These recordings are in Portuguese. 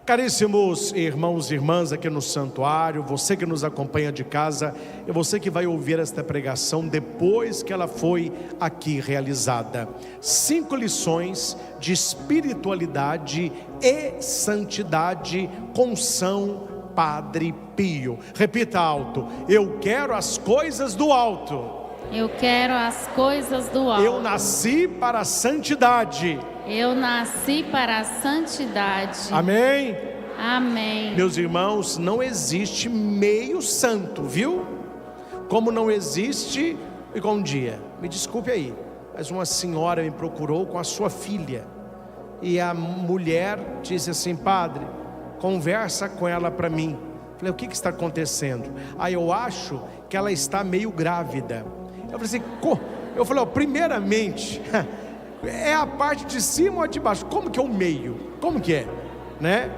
Caríssimos irmãos e irmãs aqui no santuário, você que nos acompanha de casa e você que vai ouvir esta pregação depois que ela foi aqui realizada. 5 lições de espiritualidade e santidade com São Padre Pio. Repita alto: eu quero as coisas do alto. Eu quero as coisas do alto. Eu nasci para a santidade. Eu nasci para a santidade. Amém? Amém. Meus irmãos, não existe meio santo, viu? Como não existe igual um dia. Me desculpe aí, mas uma senhora me procurou com a sua filha. E a mulher disse assim: padre, conversa com ela para mim. Falei: o que está acontecendo? Eu acho que ela está meio grávida. Eu falei assim: eu falei, primeiramente, é a parte de cima ou a de baixo? Como que é o meio? Como que é? Né?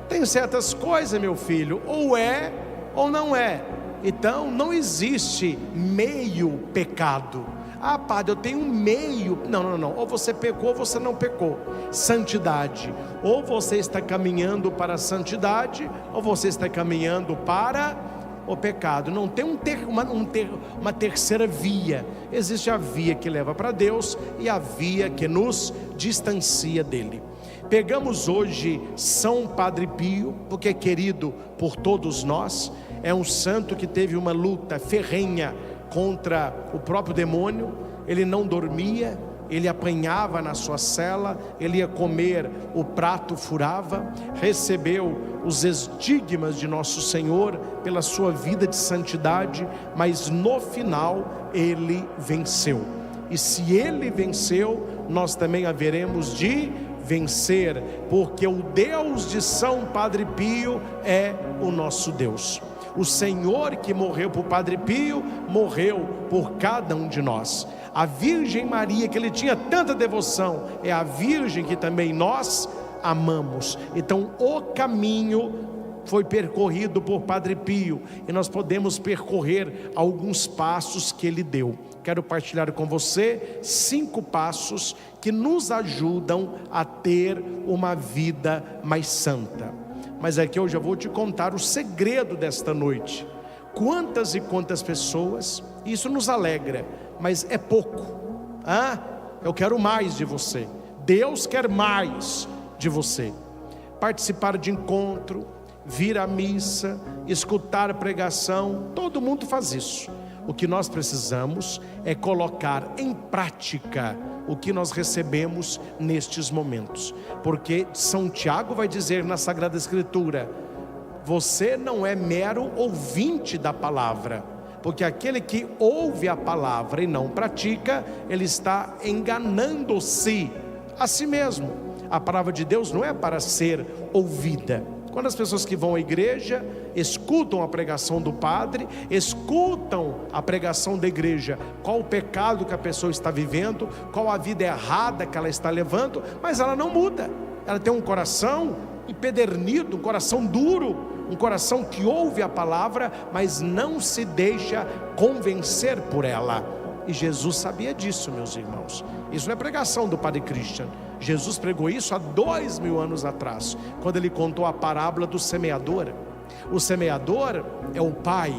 Tem certas coisas, meu filho, ou é ou não é. Então não existe meio pecado. Padre, eu tenho meio. Não. Ou você pecou ou você não pecou. Santidade. Ou você está caminhando para a santidade, ou você está caminhando para o pecado. Não tem uma terceira via. Existe a via que leva para Deus e a via que nos distancia dele. Pegamos hoje São Padre Pio, porque é querido por todos nós. É um santo que teve uma luta ferrenha contra o próprio demônio. Ele não dormia, ele apanhava na sua cela, ele ia comer, o prato furava. Recebeu os estigmas de nosso Senhor pela sua vida de santidade, mas no final ele venceu. E se ele venceu, nós também haveremos de vencer, porque o Deus de São Padre Pio é o nosso Deus. O Senhor que morreu por Padre Pio, morreu por cada um de nós. A Virgem Maria, que ele tinha tanta devoção, é a Virgem que também nós amamos. Então o caminho foi percorrido por Padre Pio, e nós podemos percorrer alguns passos que ele deu. Quero partilhar com você 5 passos que nos ajudam a ter uma vida mais santa. Mas aqui eu já vou te contar o segredo desta noite. Quantas e quantas pessoas, isso nos alegra, mas é pouco. Eu quero mais de você. Deus quer mais de você. Participar de encontro, vir à missa, escutar a pregação, todo mundo faz isso. O que nós precisamos é colocar em prática o que nós recebemos nestes momentos, porque São Tiago vai dizer na Sagrada Escritura: você não é mero ouvinte da palavra, porque aquele que ouve a palavra e não pratica, ele está enganando-se a si mesmo. A palavra de Deus não é para ser ouvida. Quando as pessoas que vão à igreja escutam a pregação do padre, escutam a pregação da igreja, qual o pecado que a pessoa está vivendo, qual a vida errada que ela está levando, mas ela não muda. Ela tem um coração empedernido, um coração duro, um coração que ouve a palavra, mas não se deixa convencer por ela. E Jesus sabia disso, meus irmãos. Isso não é pregação do Padre Christian. Jesus pregou isso há 2000 anos atrás, quando ele contou a parábola do semeador. O semeador é o Pai.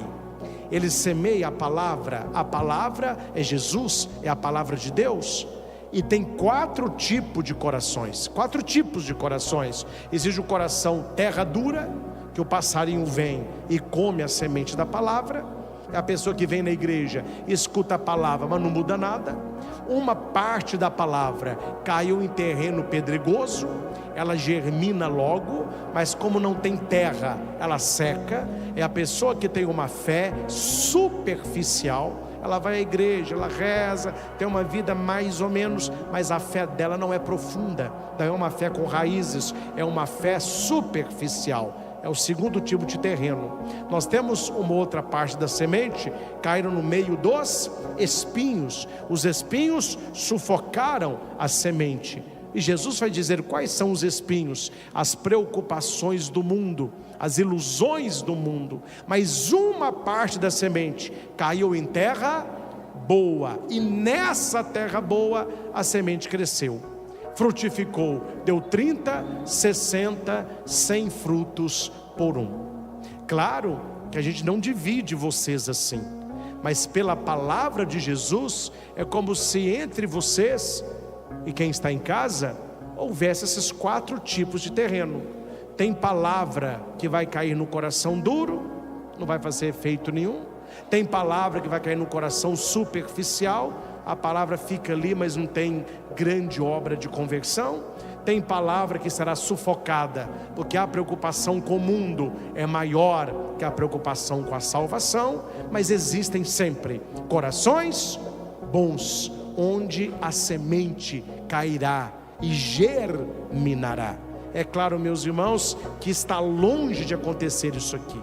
Ele semeia a palavra é Jesus, é a palavra de Deus. E tem 4 tipos de corações. 4 tipos de corações. Existe o coração terra dura, que o passarinho vem e come a semente da palavra. É a pessoa que vem na igreja, escuta a palavra, mas não muda nada. Uma parte da palavra caiu em terreno pedregoso, ela germina logo, mas como não tem terra, ela seca. É a pessoa que tem uma fé superficial. Ela vai à igreja, ela reza, tem uma vida mais ou menos, mas a fé dela não é profunda, não é uma fé com raízes, é uma fé superficial. É o segundo tipo de terreno. Nós temos uma outra parte da semente, caíram no meio dos espinhos. Os espinhos sufocaram a semente. E Jesus vai dizer quais são os espinhos: as preocupações do mundo, as ilusões do mundo. Mas uma parte da semente caiu em terra boa, e nessa terra boa a semente cresceu. frutificou, deu 30, 60, 100 frutos por um. Claro que a gente não divide vocês assim, mas pela palavra de Jesus, é como se entre vocês e quem está em casa, houvesse esses 4 tipos de terreno. Tem palavra que vai cair no coração duro, não vai fazer efeito nenhum. Tem palavra que vai cair no coração superficial, a palavra fica ali, mas não tem grande obra de conversão. Tem palavra que será sufocada, porque a preocupação com o mundo é maior que a preocupação com a salvação. Mas existem sempre corações bons, onde a semente cairá e germinará. É claro, meus irmãos, que está longe de acontecer isso aqui.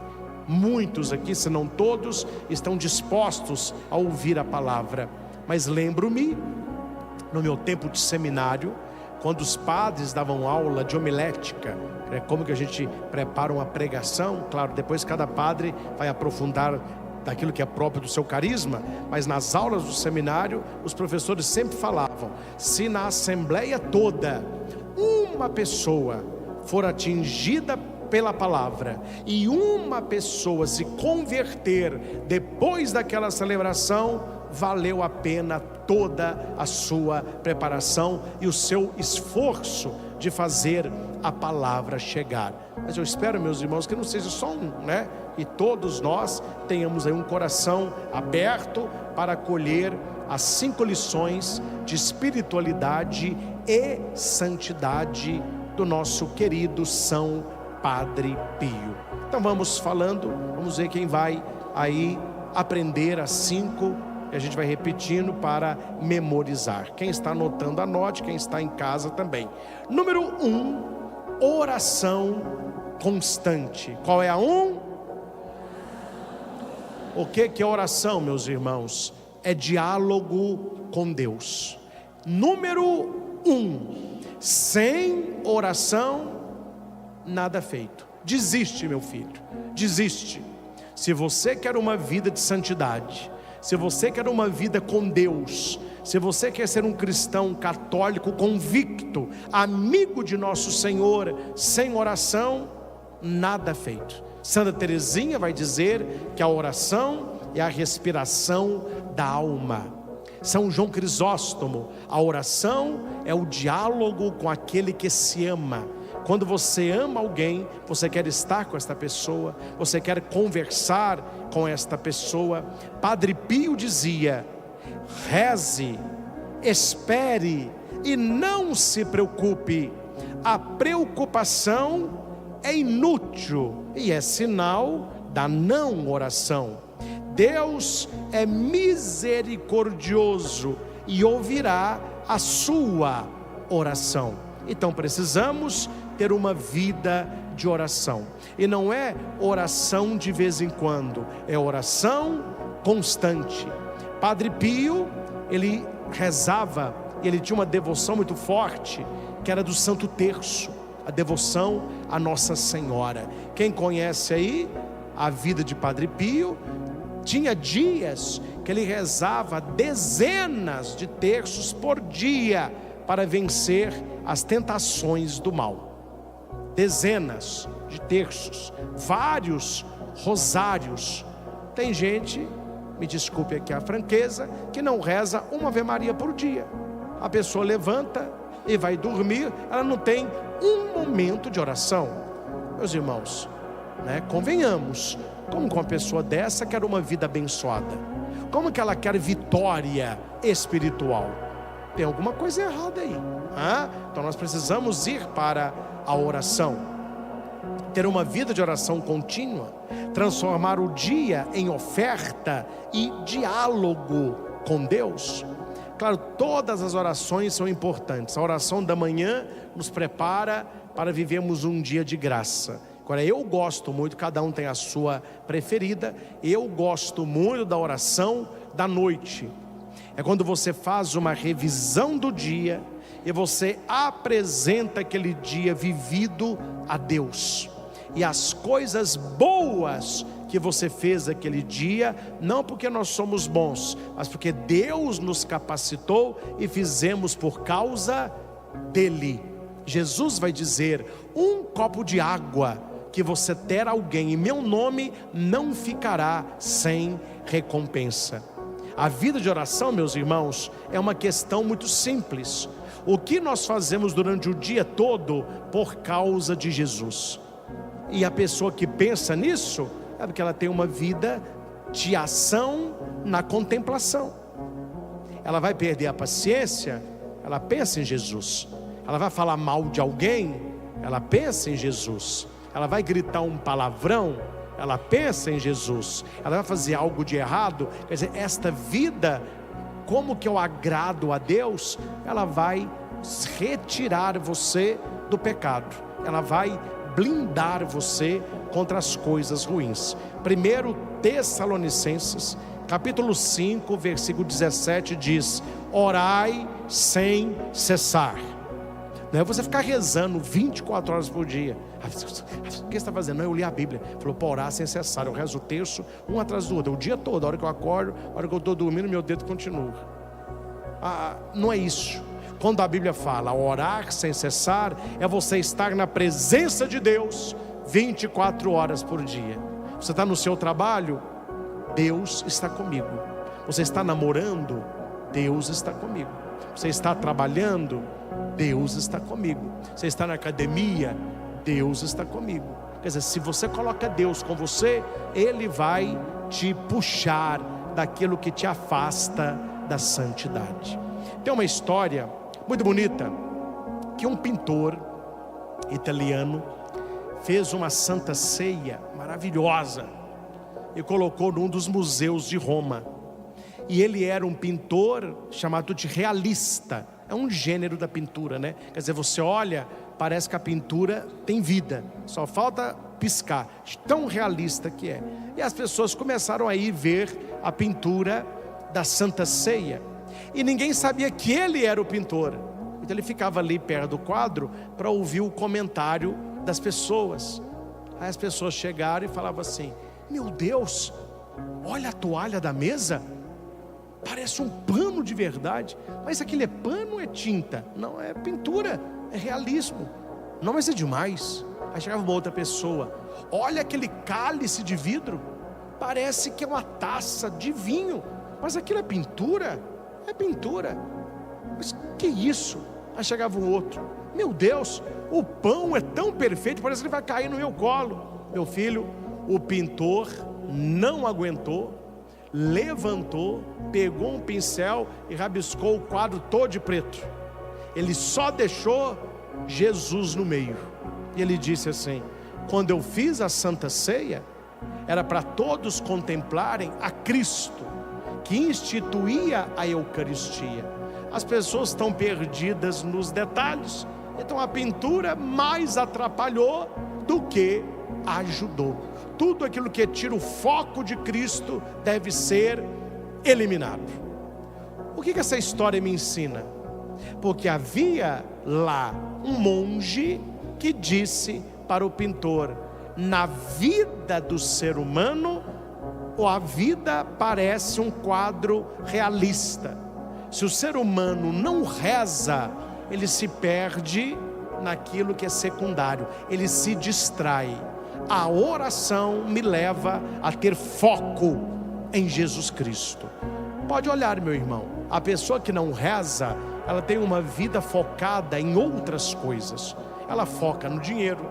Muitos aqui, se não todos, estão dispostos a ouvir a palavra. Mas lembro-me, no meu tempo de seminário, quando os padres davam aula de homilética, como que a gente prepara uma pregação. Claro, depois cada padre vai aprofundar daquilo que é próprio do seu carisma, mas nas aulas do seminário, os professores sempre falavam: se na assembleia toda, uma pessoa for atingida pela palavra, e uma pessoa se converter depois daquela celebração, valeu a pena toda a sua preparação e o seu esforço de fazer a palavra chegar. Mas eu espero, meus irmãos, que não seja só um, né? E todos nós tenhamos aí um coração aberto para acolher as 5 lições de espiritualidade e santidade do nosso querido São Padre Pio. Então vamos falando, vamos ver quem vai aí aprender as 5, e a gente vai repetindo para memorizar. Quem está anotando, anote, quem está em casa também. Número 1, oração constante. Qual é a 1? O que é oração, meus irmãos? É diálogo com Deus. Número 1, sem oração, nada feito. Desiste, meu filho, desiste. Se você quer uma vida de santidade, se você quer uma vida com Deus, se você quer ser um cristão católico convicto, amigo de nosso Senhor, sem oração, nada feito. Santa Teresinha vai dizer que a oração é a respiração da alma. São João Crisóstomo, a oração é o diálogo com aquele que se ama. Quando você ama alguém, você quer estar com esta pessoa, você quer conversar com esta pessoa. Padre Pio dizia: reze, espere e não se preocupe. A preocupação é inútil e é sinal da não oração. Deus é misericordioso e ouvirá a sua oração. Então precisamos ter uma vida de oração, e não é oração de vez em quando, é oração constante. Padre Pio, ele rezava, ele tinha uma devoção muito forte, que era do Santo Terço, a devoção a Nossa Senhora. Quem conhece aí a vida de Padre Pio, tinha dias que ele rezava dezenas de terços por dia para vencer as tentações do mal. Dezenas de terços, vários rosários. Tem gente, me desculpe aqui a franqueza, que não reza uma Ave Maria por dia. A pessoa levanta e vai dormir, ela não tem um momento de oração. Meus irmãos, convenhamos, como que uma pessoa dessa quer uma vida abençoada? Como que ela quer vitória espiritual? Tem alguma coisa errada aí. Então nós precisamos ir para a oração, ter uma vida de oração contínua, transformar o dia em oferta e diálogo com Deus. Claro, todas as orações são importantes. A oração da manhã nos prepara para vivermos um dia de graça. Agora, eu gosto muito, cada um tem a sua preferida, eu gosto muito da oração da noite. É quando você faz uma revisão do dia e você apresenta aquele dia vivido a Deus, e as coisas boas que você fez aquele dia, não porque nós somos bons, mas porque Deus nos capacitou e fizemos por causa dele. Jesus vai dizer: um copo de água que você der a alguém em meu nome não ficará sem recompensa. A vida de oração, meus irmãos, é uma questão muito simples. O que nós fazemos durante o dia todo por causa de Jesus? E a pessoa que pensa nisso é porque ela tem uma vida de ação na contemplação. Ela vai perder a paciência, ela pensa em Jesus. Ela vai falar mal de alguém, ela pensa em Jesus. Ela vai gritar um palavrão, ela pensa em Jesus. Ela vai fazer algo de errado, quer dizer, esta vida, como que eu agrado a Deus? Ela vai retirar você do pecado, ela vai blindar você contra as coisas ruins. 1 Tessalonicenses capítulo 5, versículo 17 diz: orai sem cessar. Não é você ficar rezando 24 horas por dia. O que você está fazendo? Não, eu li a Bíblia. Falou para orar sem cessar. Eu rezo o terço um atrás do outro, o dia todo. A hora que eu acordo, a hora que eu estou dormindo, meu dedo continua. Não é isso. Quando a Bíblia fala orar sem cessar, é você estar na presença de Deus 24 horas por dia. Você está no seu trabalho, Deus está comigo. Você está namorando, Deus está comigo. Você está trabalhando, Deus está comigo. Você está na academia, Deus está comigo. Quer dizer, se você coloca Deus com você, Ele vai te puxar daquilo que te afasta da santidade. Tem uma história muito bonita, que um pintor italiano fez uma santa ceia maravilhosa e colocou num dos museus de Roma. E ele era um pintor chamado de realista. É um gênero da pintura, né? Quer dizer, você olha, parece que a pintura tem vida, só falta piscar, tão realista que é. E as pessoas começaram a ir ver a pintura da Santa Ceia, e ninguém sabia que ele era o pintor. Então ele ficava ali perto do quadro para ouvir o comentário das pessoas. Aí as pessoas chegaram e falavam assim: meu Deus, olha a toalha da mesa, parece um pano de verdade. Mas aquele é pano ou é tinta? Não, é pintura, é realismo. Não, mas é demais. Aí chegava uma outra pessoa: olha aquele cálice de vidro, parece que é uma taça de vinho. Mas aquilo é pintura? É pintura. Mas que isso? Aí chegava um outro: meu Deus, o pão é tão perfeito, parece que ele vai cair no meu colo. Meu filho, o pintor não aguentou, levantou, pegou um pincel e rabiscou o quadro todo de preto. Ele só deixou Jesus no meio. E ele disse assim: quando eu fiz a Santa Ceia, era para todos contemplarem a Cristo, que instituía a Eucaristia. As pessoas estão perdidas nos detalhes. Então a pintura mais atrapalhou do que ajudou. Tudo aquilo que tira o foco de Cristo deve ser eliminado. O que essa história me ensina? Porque havia lá um monge que disse para o pintor: na vida do ser humano, a vida parece um quadro realista. Se o ser humano não reza, ele se perde naquilo que é secundário, ele se distrai. A oração me leva a ter foco em Jesus Cristo. Pode olhar, meu irmão, a pessoa que não reza, ela tem uma vida focada em outras coisas. Ela foca no dinheiro,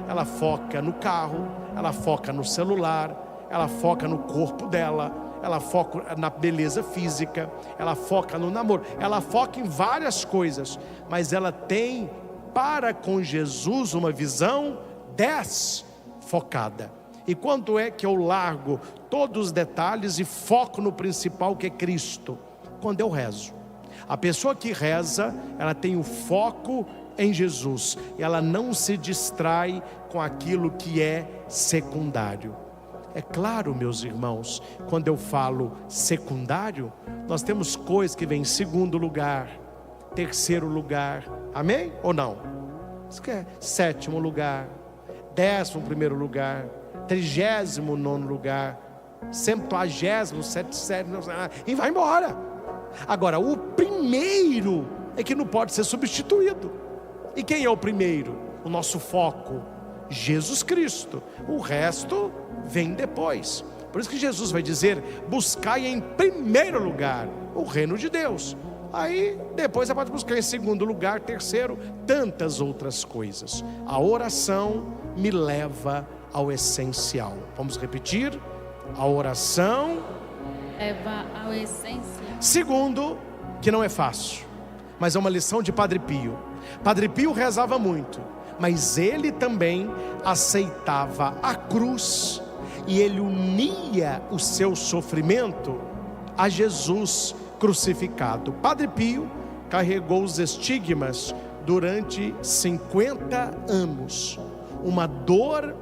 ela foca no carro, ela foca no celular, ela foca no corpo dela, ela foca na beleza física, ela foca no namoro, ela foca em várias coisas, mas ela tem para com Jesus uma visão desfocada. E quando é que eu largo todos os detalhes e foco no principal, que é Cristo? Quando eu rezo. A pessoa que reza, ela tem o foco em Jesus, e ela não se distrai com aquilo que é secundário. É claro, meus irmãos, quando eu falo secundário, nós temos coisas que vêm em segundo lugar, terceiro lugar, amém? Ou não? Isso que é sétimo lugar, 11º lugar, 39º lugar, 127º, e vai embora. Agora, o primeiro é que não pode ser substituído. E quem é o primeiro? O nosso foco, Jesus Cristo. O resto vem depois. Por isso que Jesus vai dizer: buscai em primeiro lugar o reino de Deus. Aí depois você pode buscar em segundo lugar, terceiro, tantas outras coisas. A oração me leva ao essencial. Vamos repetir? A oração leva ao essencial. Segundo, que não é fácil, mas é uma lição de Padre Pio. Padre Pio rezava muito, mas ele também aceitava a cruz, e ele unia o seu sofrimento a Jesus crucificado. Padre Pio carregou os estigmas durante 50 anos, uma dor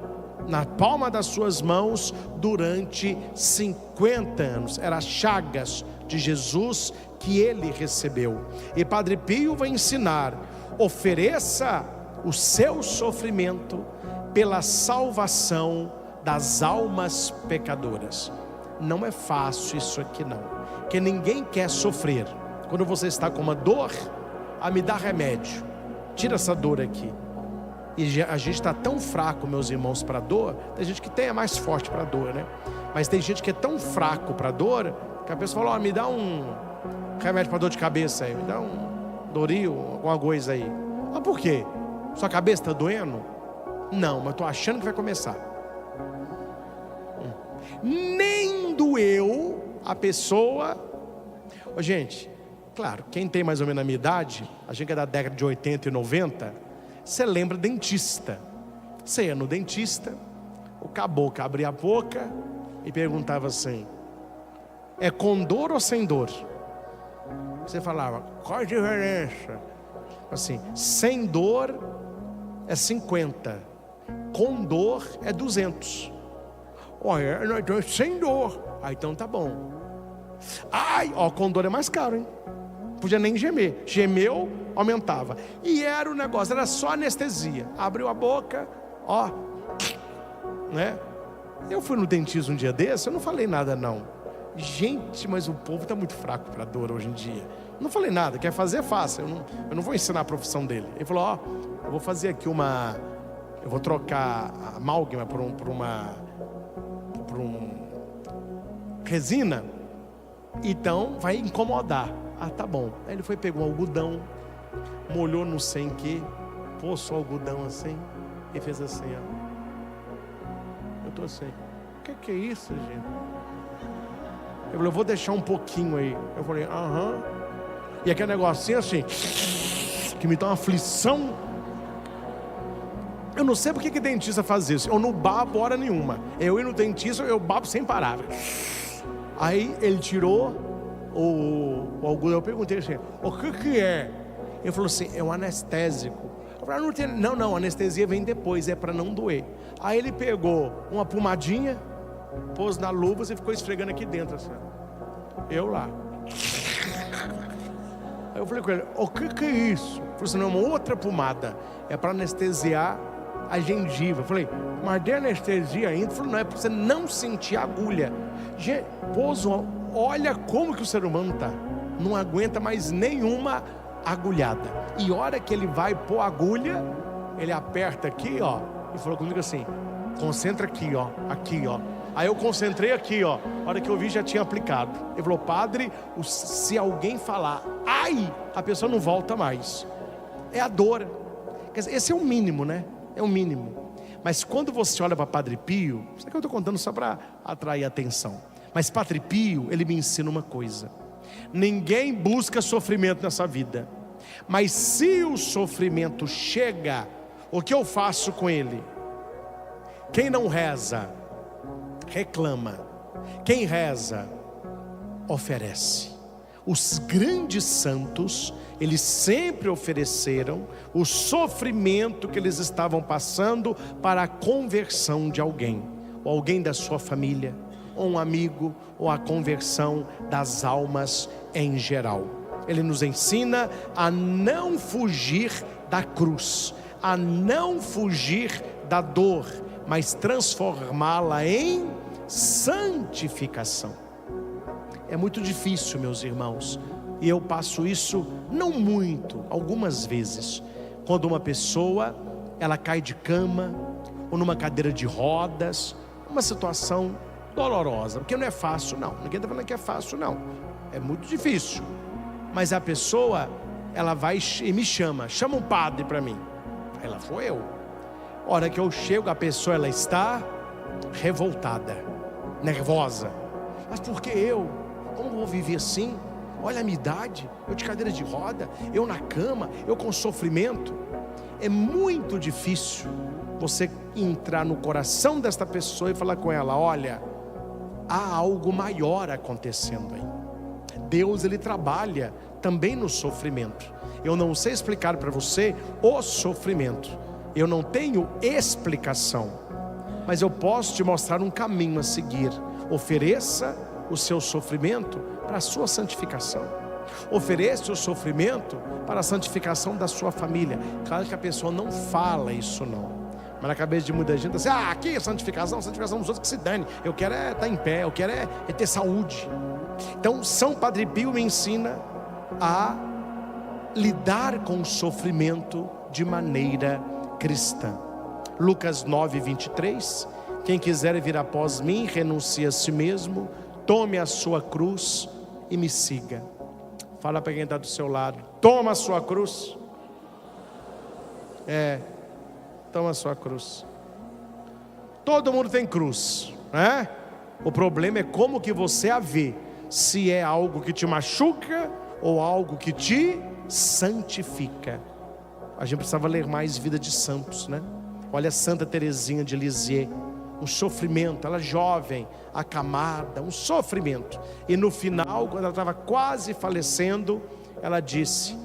na palma das suas mãos durante 50 anos. Eram as chagas de Jesus que ele recebeu. E Padre Pio vai ensinar: ofereça o seu sofrimento pela salvação das almas pecadoras. Não é fácil isso aqui não, porque ninguém quer sofrer. Quando você está com uma dor, me dá remédio, tira essa dor aqui. E a gente está tão fraco, meus irmãos, para a dor. Tem gente que é mais forte para a dor, né? Mas tem gente que é tão fraco para a dor, que a pessoa fala: me dá um remédio para dor de cabeça aí, me dá um Doril, alguma coisa aí. Mas por quê? Sua cabeça está doendo? Não, mas estou achando que vai começar. Nem doeu a pessoa. Ô, gente, claro, quem tem mais ou menos a minha idade, a gente é da década de 80 e 90, você lembra dentista. Você ia no dentista, o caboclo abria a boca e perguntava assim: é com dor ou sem dor? Você falava: qual a diferença? Assim, sem dor é 50, com dor é 200. Olha, então é sem dor. Então tá bom. Ai, ó, com dor é mais caro, hein? Podia nem gemer. Gemeu, aumentava. E era o negócio, era só anestesia. Abriu a boca, ó, né? Eu fui no dentista um dia desse, eu não falei nada não. Gente, mas o povo tá muito fraco para dor hoje em dia. Não falei nada, quer fazer, faça. Eu não vou ensinar a profissão dele. Ele falou: ó, eu vou fazer aqui eu vou trocar a amálgama por resina, então vai incomodar. Tá bom. Aí ele foi, pegou um algodão, molhou no sem que, pôs o algodão assim e fez assim, ó. Eu tô assim: que é isso, gente? Ele falou: eu vou deixar um pouquinho aí. Eu falei: aham. E aquele negocinho assim, que me dá uma aflição. Eu não sei porque que dentista faz isso. Eu não babo hora nenhuma. Eu ir no dentista, eu babo sem parar. Aí ele tirou o algodão. Eu perguntei assim: o que é? Ele falou assim: é um anestésico. Eu falei: não, anestesia vem depois, é para não doer. Aí ele pegou uma pomadinha, pôs na luva e ficou esfregando aqui dentro assim. Eu lá. Aí eu falei com ele: o que é isso? Ele falou assim: não, é uma outra pomada, é para anestesiar a gengiva. Eu falei: mas de anestesia ainda? Ele falou: não, é para você não sentir a agulha. Gente, olha como que o ser humano tá, não aguenta mais nenhuma agulhada. E hora que ele vai pôr a agulha, ele aperta aqui, ó, e falou comigo assim: concentra aqui, ó, aqui, ó. Aí eu concentrei aqui, ó. A hora que eu vi, já tinha aplicado. Ele falou: padre, se alguém falar ai, a pessoa não volta mais. É a dor. Quer dizer, esse é o mínimo, né? É o mínimo. Mas quando você olha para Padre Pio, isso que eu estou contando só para atrair atenção. Mas Padre Pio, ele me ensina uma coisa: ninguém busca sofrimento nessa vida. Mas se o sofrimento chega, o que eu faço com ele? Quem não reza, reclama. Quem reza, oferece. Os grandes santos, eles sempre ofereceram o sofrimento que eles estavam passando para a conversão de alguém, ou alguém da sua família, ou um amigo, ou a conversão das almas em geral. Ele nos ensina a não fugir da cruz, a não fugir da dor, mas transformá-la em santificação. É muito difícil, meus irmãos, E eu passo isso não muito, algumas vezes, quando uma pessoa ela cai de cama ou numa cadeira de rodas, uma situação dolorosa, porque não é fácil não, ninguém está falando que é fácil não, é muito difícil, mas a pessoa ela vai e me chama um padre para mim, aí lá vou eu. A hora que eu chego, a pessoa ela está revoltada, nervosa. Mas por que eu? Como eu vou viver assim? Olha a minha idade, eu de cadeira de roda, eu na cama, eu com sofrimento. É muito difícil você entrar no coração desta pessoa e falar com ela: olha, há algo maior acontecendo aí. Deus ele trabalha também no sofrimento. Eu não sei explicar para você o sofrimento, eu não tenho explicação, mas eu posso te mostrar um caminho a seguir. Ofereça o seu sofrimento para a sua santificação. Ofereça o sofrimento para a santificação da sua família. Claro que a pessoa não fala isso não, mas na cabeça de muita gente assim: aqui é santificação dos outros que se dane, eu quero é estar em pé, eu quero é ter saúde. Então São Padre Pio me ensina a lidar com o sofrimento de maneira cristã. Lucas 9:23, quem quiser vir após mim, renuncie a si mesmo, tome a sua cruz e me siga. Fala para quem está do seu lado: toma a sua cruz. Toma a sua cruz. Todo mundo tem cruz, né? O problema é como que você a vê, se é algo que te machuca ou algo que te santifica. A gente precisava ler mais vida de santos, né? Olha Santa Teresinha de Lisieux, um sofrimento, ela jovem, acamada, um sofrimento. E no final, quando ela estava quase falecendo, ela disse: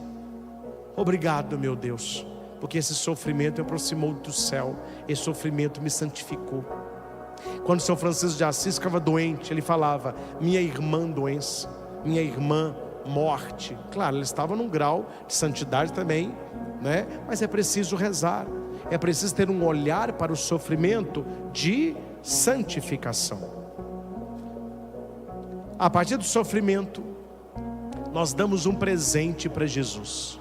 obrigado, meu Deus, porque esse sofrimento me aproximou do céu, esse sofrimento me santificou. Quando São Francisco de Assis ficava doente, ele falava: minha irmã doença, minha irmã morte. Claro, ele estava num grau de santidade também, né? Mas é preciso rezar, é preciso ter um olhar para o sofrimento de santificação. A partir do sofrimento, nós damos um presente para Jesus.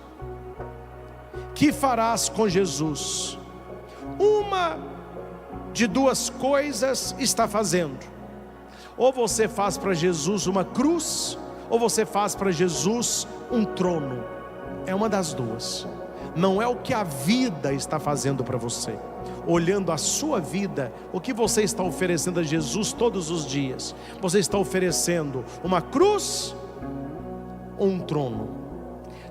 Que farás com Jesus? Uma de duas coisas está fazendo: ou você faz para Jesus uma cruz, ou você faz para Jesus um trono. É uma das duas. Não é o que a vida está fazendo para você. Olhando a sua vida, o que você está oferecendo a Jesus todos os dias? Você está oferecendo uma cruz ou um trono?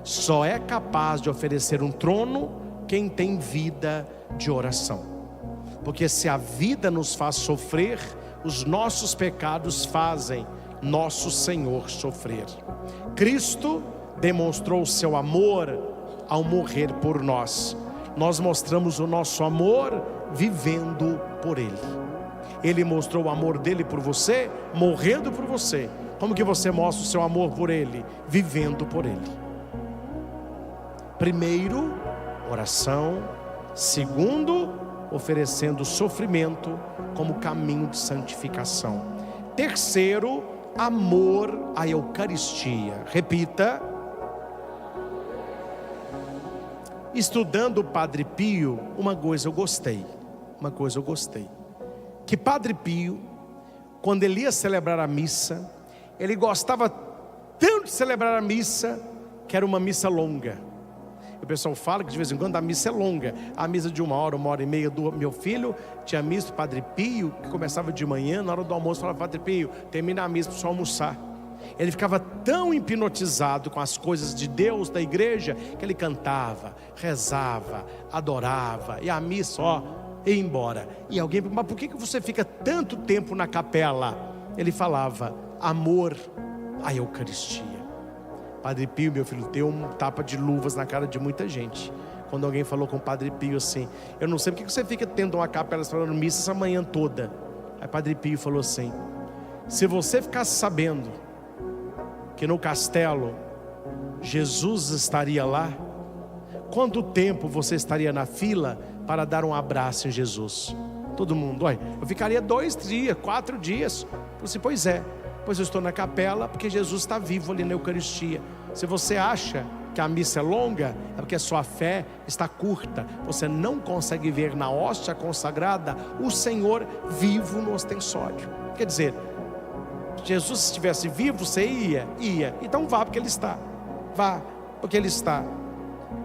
Só é capaz de oferecer um trono quem tem vida de oração. Porque se a vida nos faz sofrer, os nossos pecados fazem nosso Senhor sofrer. Cristo demonstrou o seu amor ao morrer por nós. Nós mostramos o nosso amor vivendo por Ele. Ele mostrou o amor dele por você, morrendo por você. Como que você mostra o seu amor por Ele? Vivendo por Ele. Primeiro, oração. Segundo, oferecendo sofrimento como caminho de santificação. Terceiro, amor à Eucaristia. Repita. Estudando o Padre Pio, uma coisa eu gostei. Que Padre Pio, quando ele ia celebrar a missa, ele gostava tanto de celebrar a missa, que era uma missa longa. O pessoal fala que de vez em quando a missa é longa. A missa de 1 hora, 1h30 do meu filho tinha missa do Padre Pio, que começava de manhã, na hora do almoço falava: Padre Pio, termina a missa para o senhor almoçar. Ele ficava tão hipnotizado com as coisas de Deus, da igreja, que ele cantava, rezava, adorava, e a missa, ia embora. E alguém perguntou: mas por que você fica tanto tempo na capela? Ele falava: amor à Eucaristia. Padre Pio, meu filho, deu um tapa de luvas na cara de muita gente. Quando alguém falou com o Padre Pio assim: eu não sei por que você fica tendo uma capela falando missa essa manhã toda. Aí Padre Pio falou assim: se você ficasse sabendo que no castelo Jesus estaria lá, quanto tempo você estaria na fila para dar um abraço em Jesus? Todo mundo: olha, eu ficaria 2 dias, 4 dias. Eu disse: pois é, Pois eu estou na capela porque Jesus está vivo ali na Eucaristia. Se você acha que a missa é longa, é porque a sua fé está curta. Você não consegue ver na hóstia consagrada o Senhor vivo no ostensório. Quer dizer, se Jesus estivesse vivo, você ia. Então vá porque Ele está. Vá porque Ele está.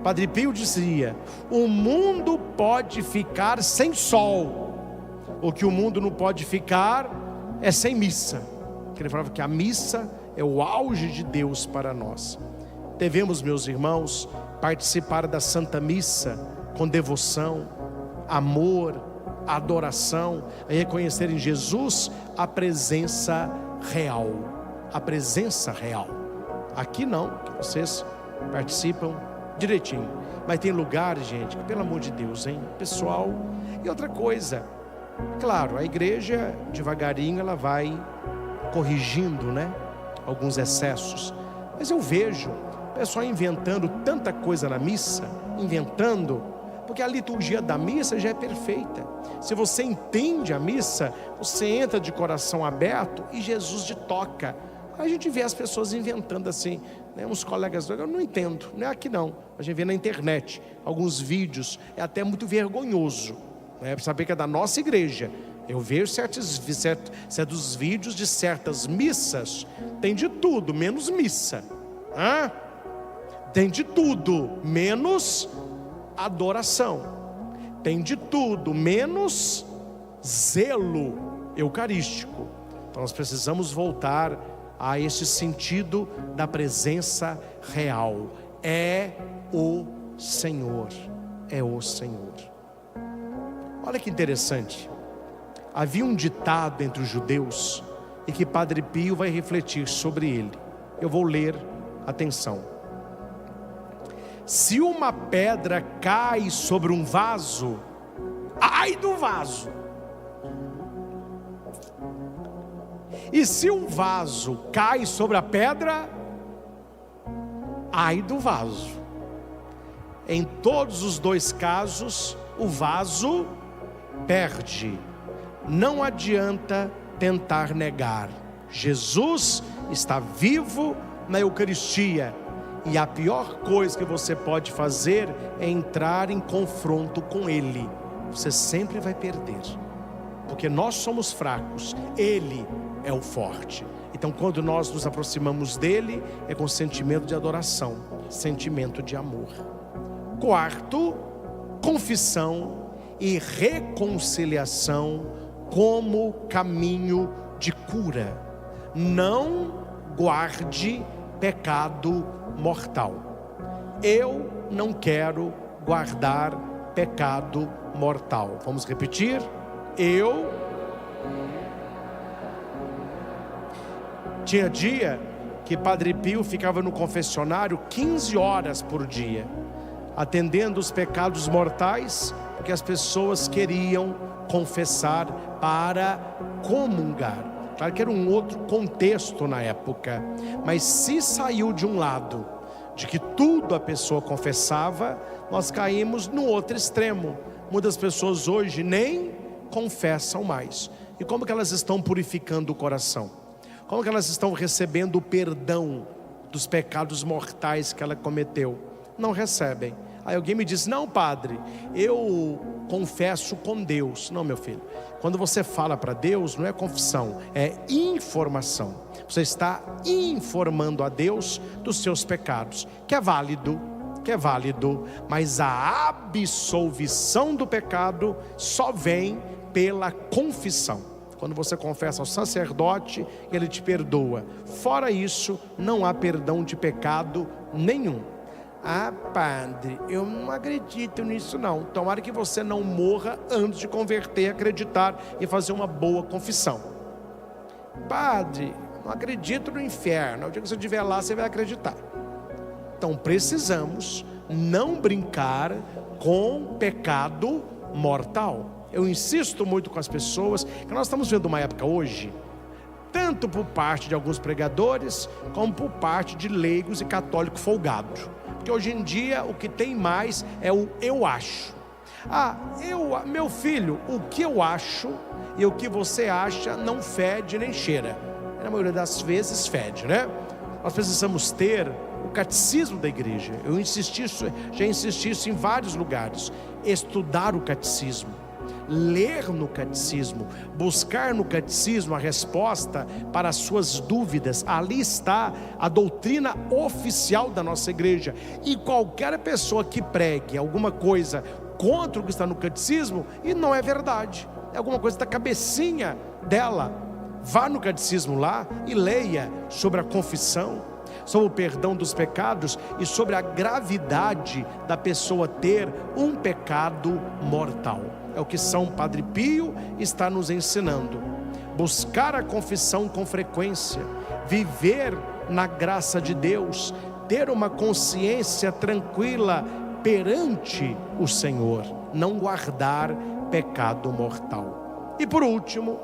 Padre Pio dizia: o mundo pode ficar sem sol, o que o mundo não pode ficar é sem missa. Ele falava que a missa é o auge de Deus para nós. Devemos, meus irmãos, participar da Santa Missa com devoção, amor, adoração, a reconhecer em Jesus a presença real. A presença real. Aqui não, que vocês participam direitinho. Mas tem lugar, gente, que pelo amor de Deus, hein, pessoal. E outra coisa, claro, a igreja devagarinho ela vai corrigindo, né, alguns excessos. Mas eu vejo o pessoal inventando tanta coisa na missa, porque a liturgia da missa já é perfeita. Se você entende a missa, você entra de coração aberto e Jesus te toca. A gente vê as pessoas inventando assim, né? Uns colegas, eu não entendo, não é aqui não. A gente vê na internet alguns vídeos, é até muito vergonhoso, né? Para saber que é da nossa igreja. Eu vejo certos vídeos de certas missas, tem de tudo, menos missa. Tem de tudo, menos adoração. Tem de tudo, menos zelo eucarístico. Então nós precisamos voltar a esse sentido da presença real. É o Senhor. É o Senhor. Olha que interessante. Havia um ditado entre os judeus e que Padre Pio vai refletir sobre ele. Eu vou ler, atenção. Se uma pedra cai sobre um vaso, ai do vaso. E se um vaso cai sobre a pedra, ai do vaso. Em todos os dois casos, o vaso perde. Não adianta tentar negar. Jesus está vivo na Eucaristia. E a pior coisa que você pode fazer é entrar em confronto com Ele. Você sempre vai perder. Porque nós somos fracos. Ele é o forte. Então quando nós nos aproximamos dele, é com sentimento de adoração, sentimento de amor. Quarto, confissão e reconciliação como caminho de cura. Não guarde pecado mortal. Eu não quero guardar pecado mortal. Vamos repetir? Tinha dia que Padre Pio ficava no confessionário 15 horas por dia, atendendo os pecados mortais, porque as pessoas queriam confessar para comungar. Claro que era um outro contexto na época, mas se saiu de um lado, de que tudo a pessoa confessava, nós caímos no outro extremo. Muitas pessoas hoje nem confessam mais. E como que elas estão purificando o coração? Como que elas estão recebendo o perdão dos pecados mortais que ela cometeu? Não recebem. Aí alguém me diz: não, padre, eu confesso com Deus. Não, meu filho, quando você fala para Deus, não é confissão, é informação. Você está informando a Deus dos seus pecados, que é válido, mas a absolvição do pecado só vem pela confissão. Quando você confessa ao sacerdote, ele te perdoa. Fora isso, não há perdão de pecado nenhum. Ah, padre, eu não acredito nisso não. Tomara que você não morra antes de converter, acreditar e fazer uma boa confissão. Padre, não acredito no inferno. O dia que você estiver lá, você vai acreditar. Então precisamos não brincar com pecado mortal. Eu insisto muito com as pessoas que nós estamos vendo uma época hoje, tanto por parte de alguns pregadores, como por parte de leigos e católicos folgados. Porque hoje em dia o que tem mais é o eu acho. Meu filho, o que eu acho e o que você acha não fede nem cheira. na maioria das vezes fede, né? Nós precisamos ter o catecismo da igreja. Já insisti isso em vários lugares. Estudar o catecismo, ler no catecismo, buscar no catecismo a resposta para as suas dúvidas. Ali está a doutrina oficial da nossa igreja. E qualquer pessoa que pregue alguma coisa contra o que está no catecismo, e não é verdade, é alguma coisa da cabecinha dela. Vá no catecismo lá e leia sobre a confissão, sobre o perdão dos pecados e sobre a gravidade da pessoa ter um pecado mortal. É o que São Padre Pio está nos ensinando. Buscar a confissão com frequência, viver na graça de Deus, ter uma consciência tranquila perante o Senhor, não guardar pecado mortal. E por último,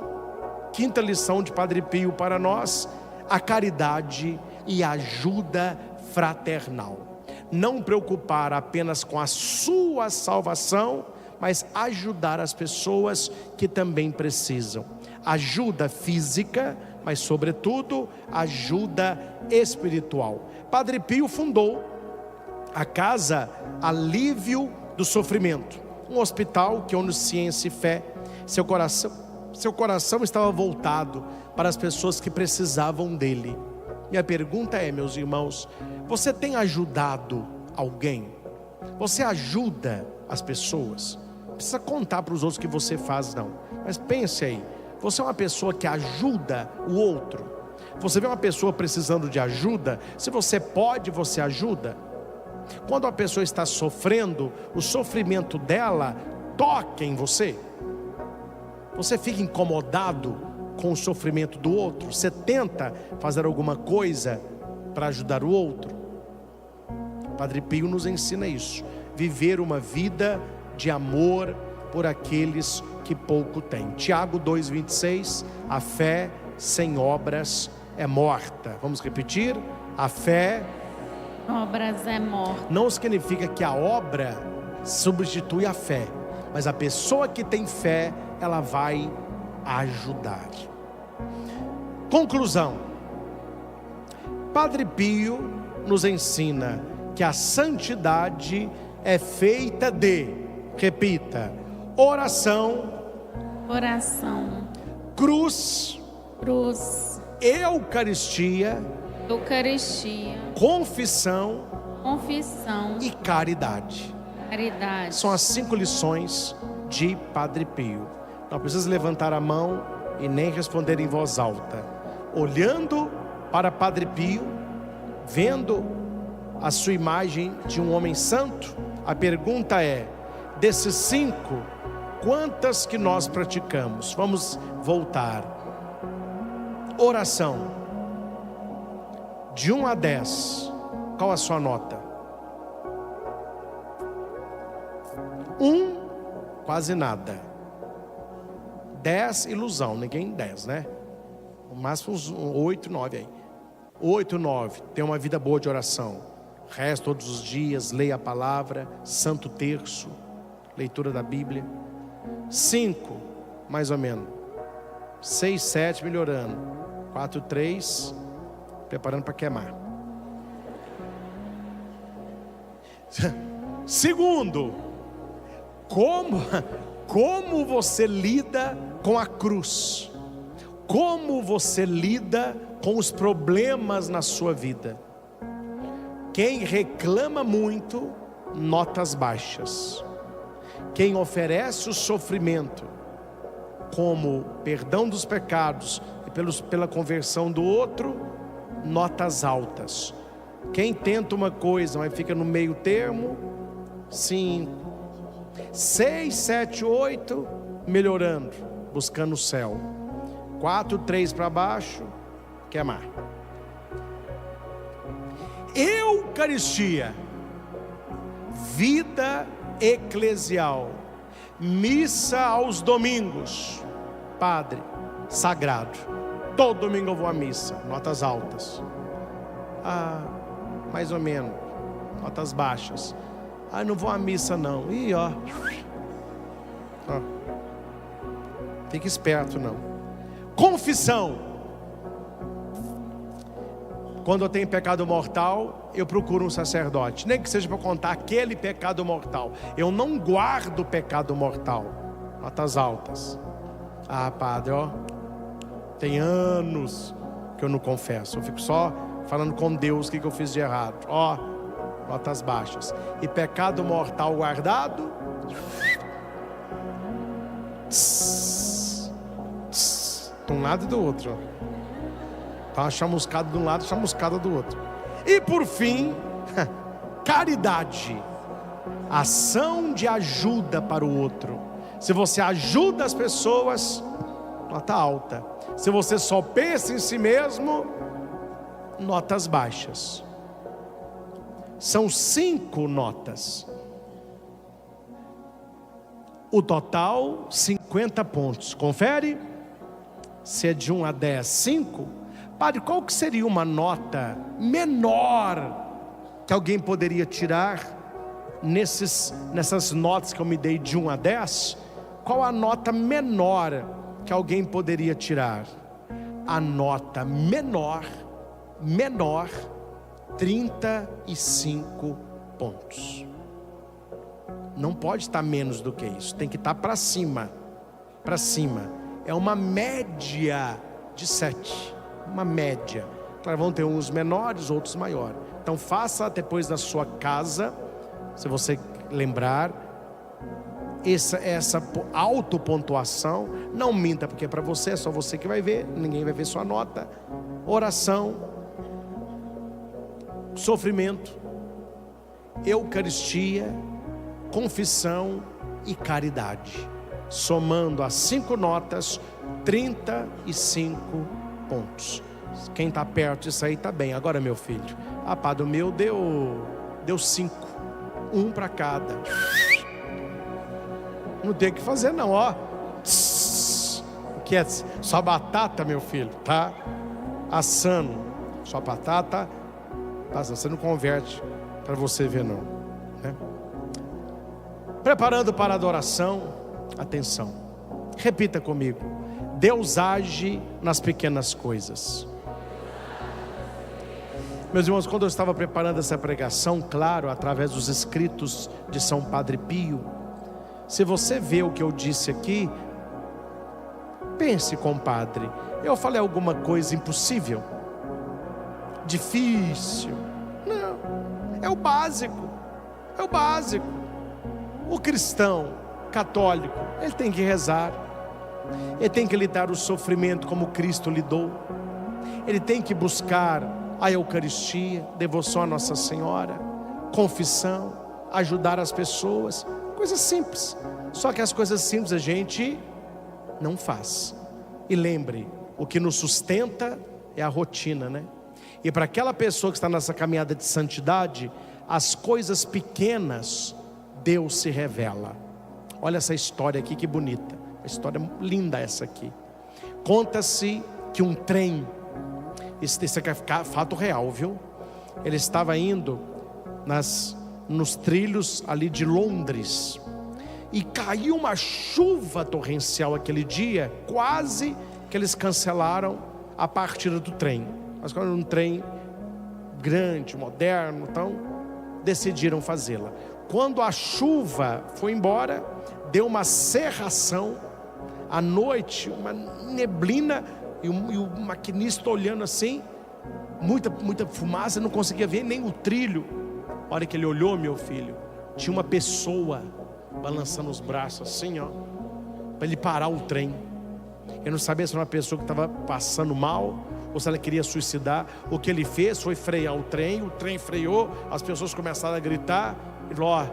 quinta lição de Padre Pio para nós: a caridade e a ajuda fraternal. Não preocupar apenas com a sua salvação, mas ajudar as pessoas que também precisam. Ajuda física, mas sobretudo ajuda espiritual. Padre Pio fundou a Casa Alívio do Sofrimento, um hospital que une ciência e fé. Seu coração estava voltado para as pessoas que precisavam dele. Minha pergunta é, meus irmãos, você tem ajudado alguém? Você ajuda as pessoas? Não precisa contar para os outros que você faz, não. Mas pense aí, você é uma pessoa que ajuda o outro? Você vê uma pessoa precisando de ajuda, se você pode, você ajuda? Quando a pessoa está sofrendo, o sofrimento dela toca em você? Você fica incomodado com o sofrimento do outro? Você tenta fazer alguma coisa para ajudar o outro? Padre Pio nos ensina isso: viver uma vida de amor por aqueles que pouco têm. Tiago 2,26: a fé sem obras é morta. Vamos repetir? A fé Obras é morta. não significa que a obra substitui a fé, mas a pessoa que tem fé, ela vai ajudar. Conclusão: Padre Pio nos ensina que a santidade é feita de, repita, oração, cruz, Eucaristia, confissão e caridade. São as 5 lições de Padre Pio. Não precisa levantar a mão e nem responder em voz alta. Olhando para Padre Pio, vendo a sua imagem de um homem santo, a pergunta é: desses 5, quantas que nós praticamos? Vamos voltar. Oração, de 1 a 10, qual a sua nota? 1, quase nada. 10, ilusão, ninguém 10, né? O máximo uns 8, 9 aí. 8, 9, tem uma vida boa de oração. Reza todos os dias, leia a palavra, Santo Terço, leitura da Bíblia. 5, mais ou menos. 6, 7, melhorando. 4, 3, preparando para queimar. Segundo, como você lida com a cruz? Como você lida com os problemas na sua vida? Quem reclama muito, notas baixas. Quem oferece o sofrimento como perdão dos pecados e pela conversão do outro, notas altas. Quem tenta uma coisa, mas fica no meio termo, 5, 6, 7, 8, melhorando, buscando o céu. 4, 3 para baixo, queimar. Eucaristia, vida eclesial, missa aos domingos, padre, sagrado. Todo domingo eu vou à missa, notas altas. Mais ou menos, notas baixas. Não vou à missa não. Ih, ó. Fique esperto não. Confissão, Quando eu tenho pecado mortal, eu procuro um sacerdote, nem que seja para contar aquele pecado mortal. Eu não guardo pecado mortal. Notas altas. Ah, padre, ó, tem anos que eu não confesso. Eu fico só falando com Deus o que eu fiz de errado. Ó, notas baixas. E pecado mortal guardado, de um lado e do outro. Tá uma chamuscada de um lado, chamuscada do outro. E por fim, caridade, ação de ajuda para o outro. Se você ajuda as pessoas, nota alta. Se você só pensa em si mesmo, notas baixas. São 5 notas. O total, 50 pontos. Confere? Se é de 1 a 10, 5. Padre, qual que seria uma nota menor que alguém poderia tirar nessas notas que eu me dei de 1 a 10? Qual a nota menor que alguém poderia tirar? A nota menor, 35 pontos. Não pode estar menos do que isso, tem que estar para cima. Para cima. É uma média de 7. Uma média. Claro, vão ter uns menores, outros maiores. Então faça depois na sua casa, se você lembrar, essa autopontuação. Não minta, porque é para você, é só você que vai ver, ninguém vai ver sua nota. Oração, sofrimento, Eucaristia, confissão e caridade. Somando as 5 notas, 35 pontos. Quem está perto disso aí está bem. Agora, meu filho, padre, o meu deu 5, 1 para cada. Não tem o que fazer não, ó. O que é? Só batata, meu filho, tá assando. Só batata, tá? Você não converte para você ver não, né? Preparando para a adoração, atenção, repita comigo: Deus age nas pequenas coisas. Meus irmãos, quando eu estava preparando essa pregação, claro, através dos escritos de São Padre Pio, se você vê o que eu disse aqui, pense, compadre, eu falei alguma coisa impossível? Difícil? Não, é o básico, é o básico. O cristão católico, ele tem que rezar, ele tem que lidar o sofrimento como Cristo lidou, ele tem que buscar a Eucaristia, devoção a Nossa Senhora, confissão, ajudar as pessoas, coisas simples. Só que as coisas simples a gente não faz. E lembre, o que nos sustenta é a rotina, né? E para aquela pessoa que está nessa caminhada de santidade, as coisas pequenas, Deus se revela. Olha essa história aqui, que bonita. Uma história linda essa aqui. Conta-se que um trem, esse aqui é fato real, viu? Ele estava indo nos trilhos ali de Londres, e caiu uma chuva torrencial aquele dia, quase que eles cancelaram a partida do trem. Mas quando era um trem grande, moderno, então decidiram fazê-la. Quando a chuva foi embora, deu uma cerração à noite, uma neblina, e o maquinista olhando assim, muita fumaça, não conseguia ver nem o trilho. A hora que ele olhou, meu filho, tinha uma pessoa balançando os braços assim, ó, para ele parar o trem. Eu não sabia se era uma pessoa que estava passando mal, ou se ela queria suicidar. O que ele fez foi frear o trem freou, as pessoas começaram a gritar. Ele falou: ó,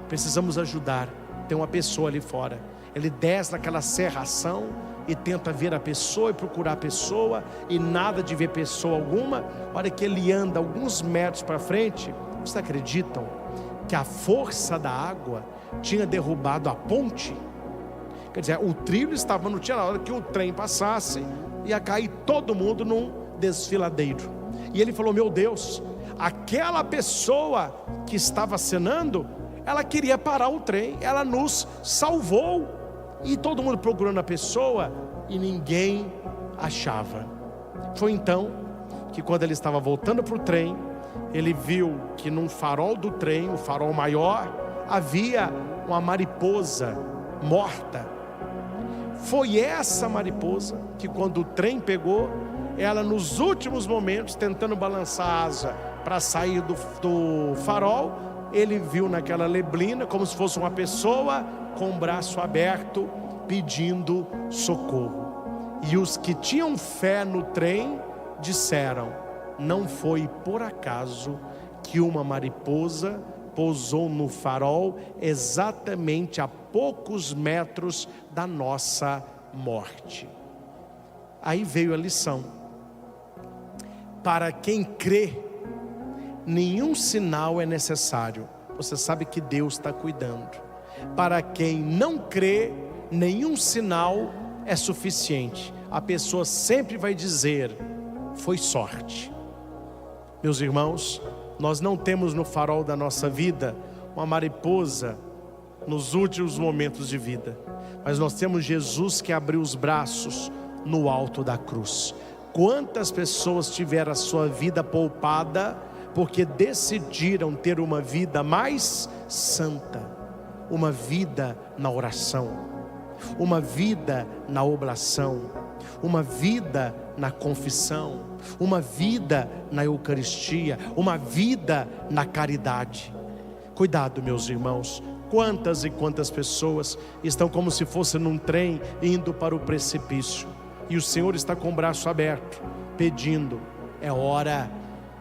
precisamos ajudar, tem uma pessoa ali fora. Ele desce naquela serração e tenta ver a pessoa e procurar a pessoa, e nada de ver pessoa alguma. A hora que ele anda alguns metros para frente, vocês acreditam que a força da água tinha derrubado a ponte? Quer dizer, o trilho estava, não tinha, na hora que o trem passasse, ia cair todo mundo num desfiladeiro. E ele falou: meu Deus, aquela pessoa que estava acenando, ela queria parar o trem, ela nos salvou. E todo mundo procurando a pessoa e ninguém achava. Foi então que quando ele estava voltando para o trem, ele viu que num farol do trem, o farol maior, havia uma mariposa morta. Foi essa mariposa que, quando o trem pegou, ela nos últimos momentos, tentando balançar a asa para sair do farol, ele viu naquela neblina como se fosse uma pessoa com o braço aberto pedindo socorro. E os que tinham fé no trem disseram: não foi por acaso que uma mariposa pousou no farol exatamente a poucos metros da nossa morte. Aí veio a lição: para quem crê, nenhum sinal é necessário. Você sabe que Deus está cuidando. Para quem não crê, nenhum sinal é suficiente. A pessoa sempre vai dizer: foi sorte. Meus irmãos, nós não temos no farol da nossa vida uma mariposa nos últimos momentos de vida, mas nós temos Jesus que abriu os braços no alto da cruz. Quantas pessoas tiveram a sua vida poupada porque decidiram ter uma vida mais santa, uma vida na oração, uma vida na oblação, uma vida na confissão, uma vida na Eucaristia, uma vida na caridade. Cuidado, meus irmãos. Quantas e quantas pessoas estão como se fosse num trem indo para o precipício, e o Senhor está com o braço aberto pedindo: é hora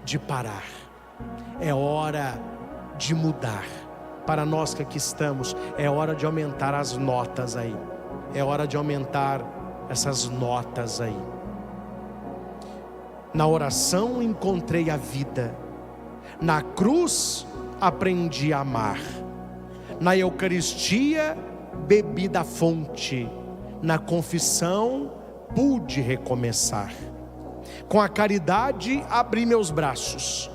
de parar, é hora de mudar. Para nós que aqui estamos, é hora de aumentar as notas aí, é hora de aumentar essas notas aí. Na oração encontrei a vida, na cruz aprendi a amar, na Eucaristia bebi da fonte, na confissão pude recomeçar. Com a caridade abri meus braços,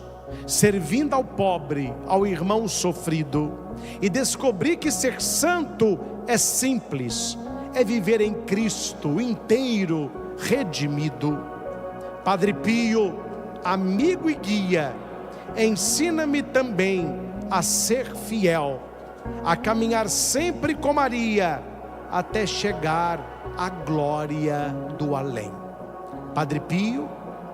servindo ao pobre, ao irmão sofrido, e descobri que ser santo é simples, é viver em Cristo inteiro, redimido. Padre Pio, amigo e guia, ensina-me também a ser fiel, a caminhar sempre com Maria, até chegar à glória do além. Padre Pio,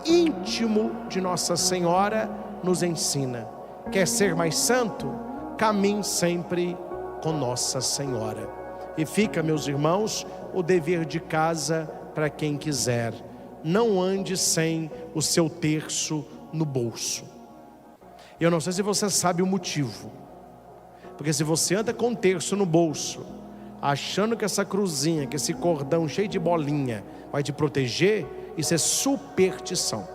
íntimo de Nossa Senhora, nos ensina: quer ser mais santo? Caminhe sempre com Nossa Senhora. E fica, meus irmãos, o dever de casa para quem quiser: não ande sem o seu terço no bolso. Eu não sei se você sabe o motivo, porque se você anda com um terço no bolso, achando que essa cruzinha, que esse cordão cheio de bolinha vai te proteger, isso é superstição.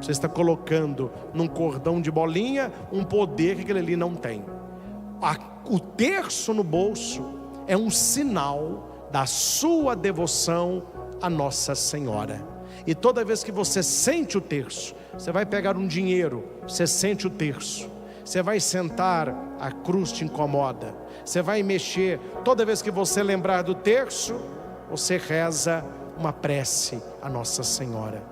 Você está colocando num cordão de bolinha um poder que aquele ali não tem. O terço no bolso é um sinal da sua devoção a Nossa Senhora. E toda vez que você sente o terço, você vai pegar um dinheiro, você sente o terço. Você vai sentar, a cruz te incomoda. Você vai mexer, toda vez que você lembrar do terço, você reza uma prece a Nossa Senhora.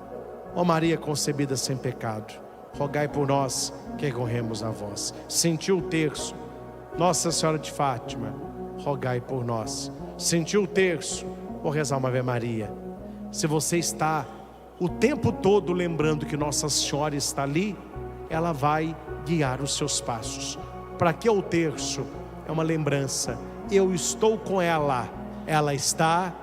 Ó Maria concebida sem pecado, rogai por nós que recorremos a vós. Sentiu o terço? Nossa Senhora de Fátima, rogai por nós. Sentiu o terço? Vou rezar uma Ave Maria. Se você está o tempo todo lembrando que Nossa Senhora está ali, ela vai guiar os seus passos. Para que o terço? É uma lembrança: eu estou com ela, ela está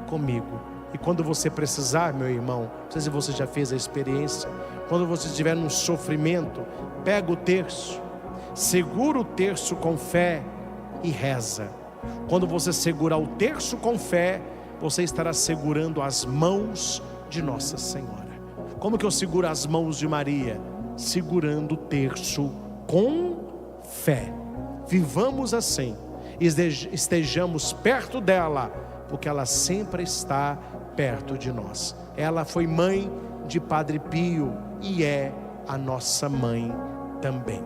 comigo. E quando você precisar, meu irmão, não sei se você já fez a experiência, quando você estiver num sofrimento, pega o terço, segura o terço com fé e reza. Quando você segurar o terço com fé, você estará segurando as mãos de Nossa Senhora. Como que eu seguro as mãos de Maria? Segurando o terço com fé. Vivamos assim, estejamos perto dela, porque ela sempre está perto de nós. Ela foi mãe de Padre Pio e é a nossa mãe também.